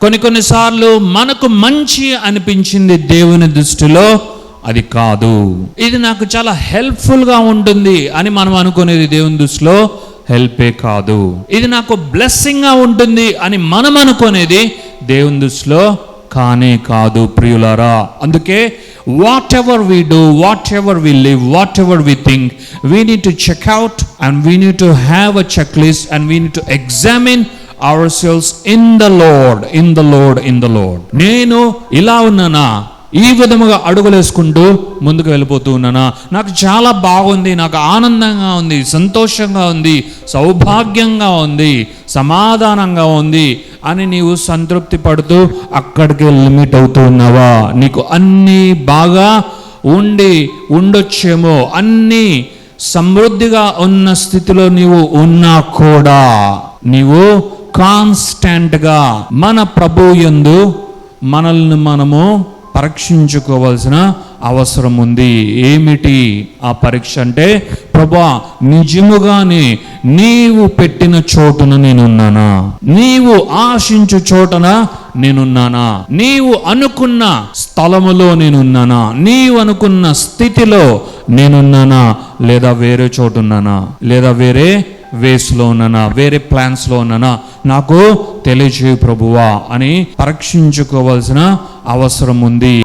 కొన్నిసార్లు మనకు మంచి అనిపించింది దేవుని దృష్టిలో అది కాదు. ఇది నాకు చాలా హెల్ప్ఫుల్గా ఉంటుంది అని మనం అనుకునేది దేవుని దృష్టిలో హెల్పే కాదు. ఇది నాకు బ్లెస్సింగ్గా ఉంటుంది అని మనం అనుకునేది దేవుని దృష్టిలో కానే కాదు ప్రియులారా. అందుకే whatever we do, whatever we live, whatever we think, we need to check out and we need to have a checklist and we need to examine ourselves in the Lord. నేను ఇలా ఉన్నానా, ఈ విధముగా అడుగులేసుకుంటూ ముందుకు వెళ్ళిపోతూ ఉన్నానా, నాకు చాలా బాగుంది, నాకు ఆనందంగా ఉంది, సంతోషంగా ఉంది, సౌభాగ్యంగా ఉంది, సమాధానంగా ఉంది అని నీవు సంతృప్తి పడుతూ అక్కడికి లిమిట్ అవుతూ ఉన్నావా? నీకు అన్నీ బాగా ఉండొచ్చేమో, అన్నీ సమృద్ధిగా ఉన్న స్థితిలో నీవు ఉన్నా కూడా నీవు కాన్స్టెంట్గా మన ప్రభువు యందు మనల్ని మనము పరీక్షించుకోవాల్సిన అవసరం ఉంది. ఏమిటి ఆ పరీక్ష అంటే, ప్రభువా నిజముగానే నీవు పెట్టిన చోటున నేనున్నానా, నీవు ఆశించు చోటన నేనున్నానా, నీవు అనుకున్న స్థలములో నేనున్నానా, నీవు అనుకున్న స్థితిలో నేనున్నానా, లేదా వేరే చోటున్నానా, లేదా వేరే వేస్లో ఉన్నానా, వేరే ప్లాన్స్లో ఉన్నానా, నాకు తెలియజేయు ప్రభువా అని పరీక్షించుకోవాల్సిన అవసరం ఉంది.